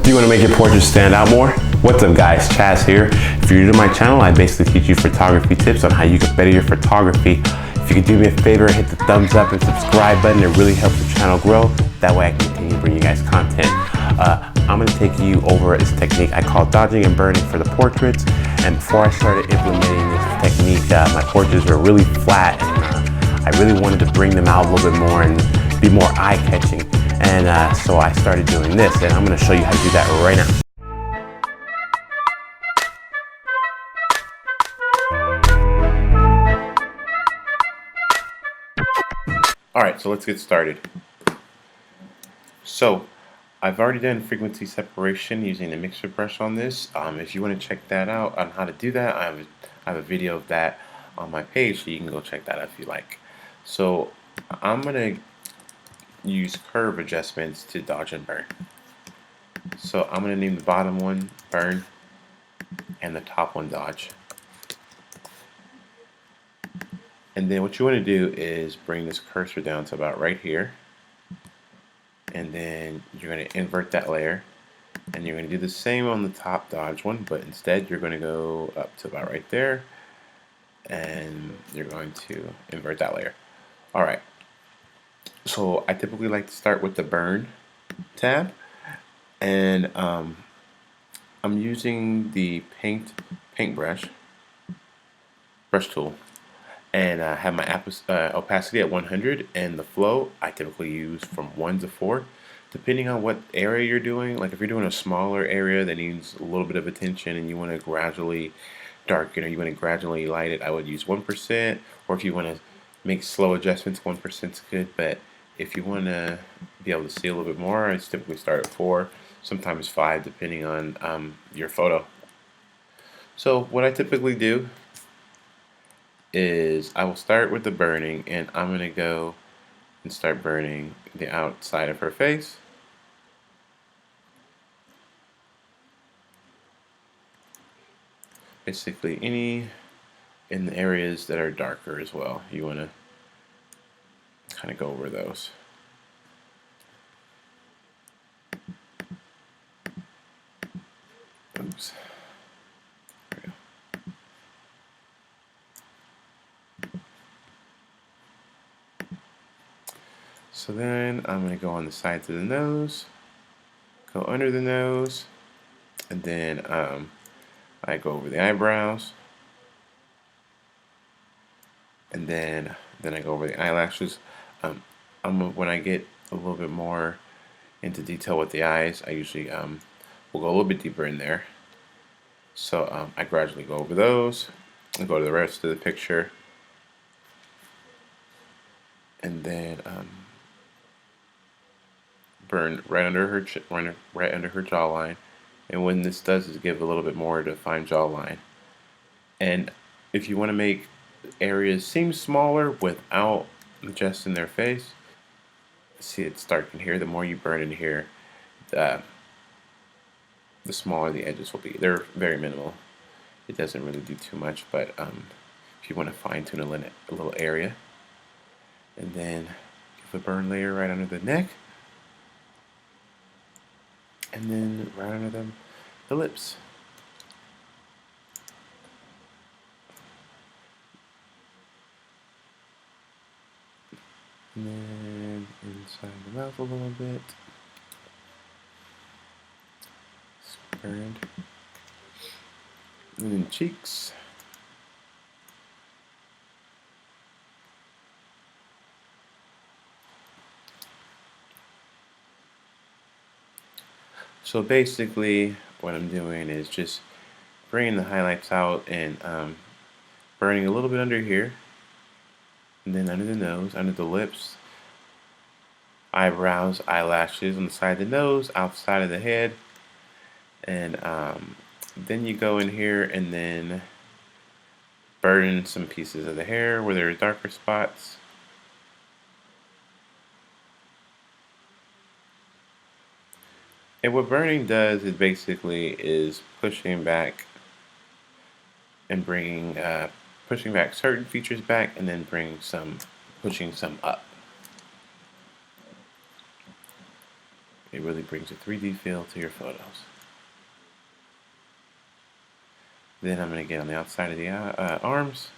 Do you want to make your portrait stand out more? What's up guys, Chaz here. If you're new to my channel, I basically teach you photography tips on how you can better your photography. If you could do me a favor, hit the thumbs up and subscribe button. It really helps the channel grow. That way I can continue to bring you guys content. I'm going to take you over this technique I call dodging and burning for the portraits. And before I started implementing this technique, my portraits were really flat, and I really wanted to bring them out a little bit more and be more eye-catching. And so I started doing this, and I'm going to show you how to do that right now. Alright, so let's get started. So, I've already done frequency separation using the mixer brush on this. If you want to check that out on how to do that, I have a video of that on my page, so you can go check that out if you like. So, I'm going to use curve adjustments to dodge and burn. So, I'm going to name the bottom one burn and the top one dodge. And then what you want to do is bring this cursor down to about right here, and then you're going to invert that layer, and you're going to do the same on the top dodge one, but instead you're going to go up to about right there, and you're going to invert that layer. Alright, so I typically like to start with the burn tab, and I'm using the paintbrush brush tool, and I have my opacity at 100, and the flow I typically use from 1 to 4, depending on what area you're doing. Like if you're doing a smaller area that needs a little bit of attention and you want to gradually darken, or you want to gradually light it, I would use 1%, or if you want to make slow adjustments, 1% is good. But if you want to be able to see a little bit more, I typically start at 4, sometimes 5, depending on your photo. So what I typically do is I will start with the burning, and I'm going to go and start burning the outside of her face. Basically in the areas that are darker as well. You want to kind of go over those. Oops. So then I'm going to go on the sides of the nose, go under the nose, and then I go over the eyebrows, and then I go over the eyelashes. When I get a little bit more into detail with the eyes, I usually will go a little bit deeper in there. So I gradually go over those and go to the rest of the picture, and then burn right under her jawline. And what this does is give a little bit more defined jawline. And if you want to make areas seem smaller without adjusting their face, see it's dark in here. The more you burn in here, the smaller the edges will be. They're very minimal. It doesn't really do too much, but if you want to fine tune a little area, and then give a burn layer right under the neck, and then right under the lips. And then inside the mouth a little bit. Burned. And then cheeks. So basically what I'm doing is just bringing the highlights out and burning a little bit under here, and then under the nose, under the lips, eyebrows, eyelashes on the side of the nose, outside of the head, and then you go in here and then burn some pieces of the hair where there are darker spots. And what burning does is basically is pushing back and bringing, pushing back certain features back, and then pushing some up. it really brings a 3D feel to your photos. Then I'm going to get on the outside of the arms.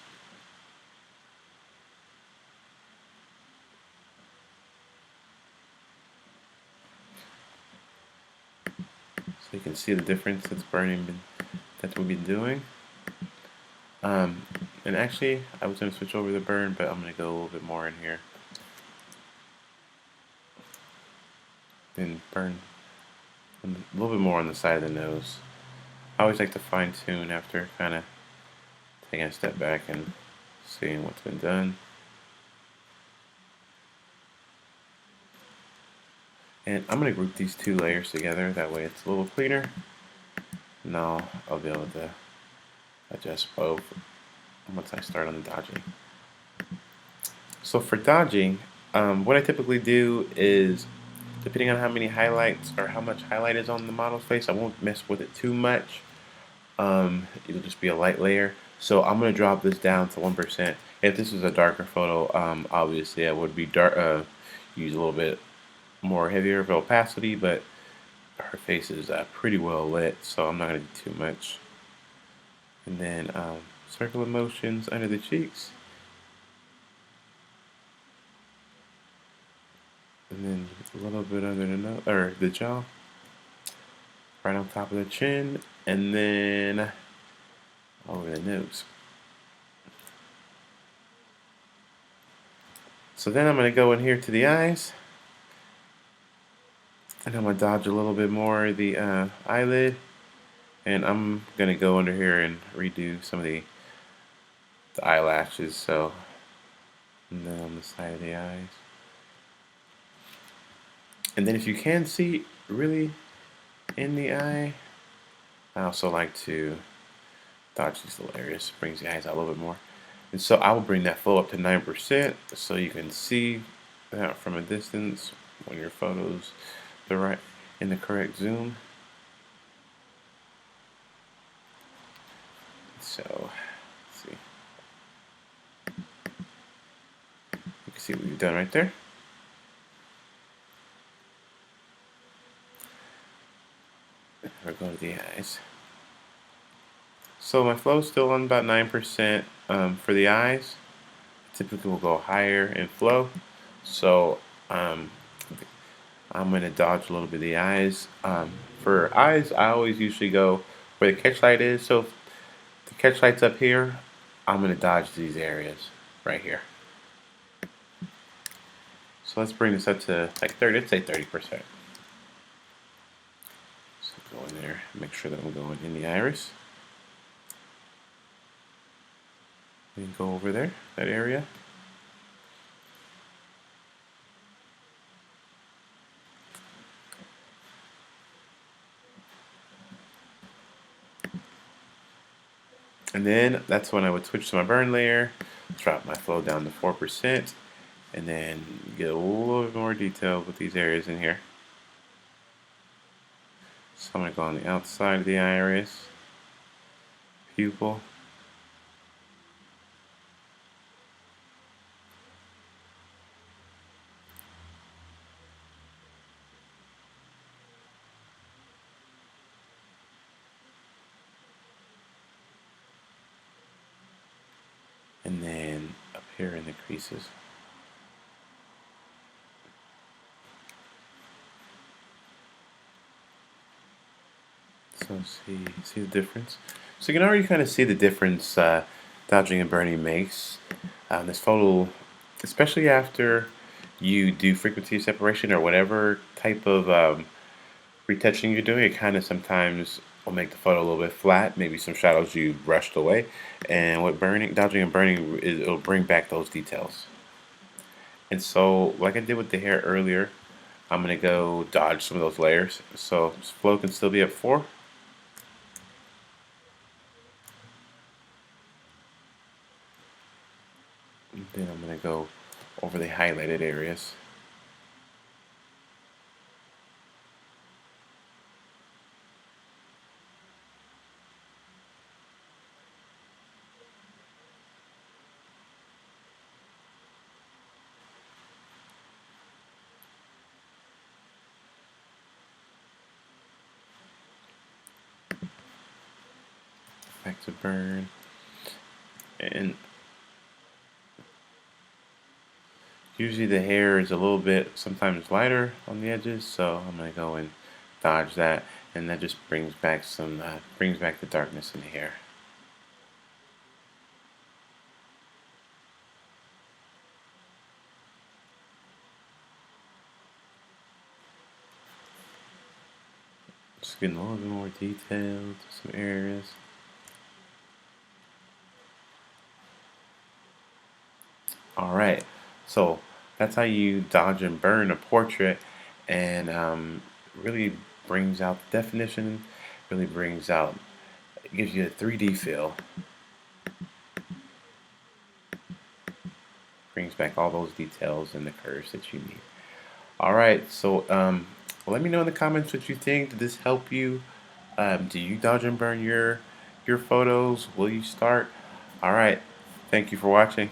So you can see the difference that we've been doing. And actually, I was going to switch over the burn, but I'm going to go a little bit more in here. Then burn a little bit more on the side of the nose. I always like to fine tune after kind of taking a step back and seeing what's been done. And I'm going to group these two layers together, that way it's a little cleaner. Now I'll be able to adjust both once I start on the dodging. So for dodging, what I typically do is, depending on how many highlights or how much highlight is on the model's face, I won't mess with it too much. It'll just be a light layer. So I'm going to drop this down to 1%. If this is a darker photo, obviously I would be use a little bit more heavier of opacity, but her face is pretty well lit, so I'm not going to do too much. And then circular motions under the cheeks. And then a little bit under the nose, or the jaw. Right on top of the chin, and then over the nose. So then I'm going to go in here to the eyes. And I'm going to dodge a little bit more the eyelid. And I'm going to go under here and redo some of the eyelashes. So, and then on the side of the eyes. And then if you can see really in the eye, I also like to dodge these little areas. Brings the eyes out a little bit more. And so I will bring that flow up to 9% so you can see that from a distance when your photos in the correct zoom. So let's see. You can see what we've done right there. We'll go to the eyes. So my flow is still on about 9% for the eyes. Typically will go higher in flow. So I'm going to dodge a little bit of the eyes. For eyes, I always usually go where the catch light is. So if the catch light's up here, I'm going to dodge these areas right here. So let's bring this up to like 30, let's say 30%. So go in there, make sure that I'm going in the iris. And go over there, that area. And then that's when I would switch to my burn layer, drop my flow down to 4%, and then get a little bit more detail with these areas in here. So I'm going to go on the outside of the iris, pupil. And then up here in the creases. So see the difference? So you can already kind of see the difference dodging and burning makes. This photo, especially after you do frequency separation or whatever type of retouching you're doing, it kind of sometimes will make the photo a little bit flat, maybe some shadows you brushed away. And with dodging and burning, it'll bring back those details. And so, like I did with the hair earlier, I'm going to go dodge some of those layers. So flow can still be at 4. And then I'm going to go over the highlighted areas. back to burn. And usually the hair is a little bit sometimes lighter on the edges, so I'm gonna go and dodge that, and that just brings back brings back the darkness in the hair. Just getting a little bit more detail to some areas. Alright, so that's how you dodge and burn a portrait, and really brings out the definition, really brings out, it gives you a 3D feel, brings back all those details and the curves that you need. Alright, so let me know in the comments what you think. Did this help you? Do you dodge and burn your photos? Will you start? Alright, thank you for watching.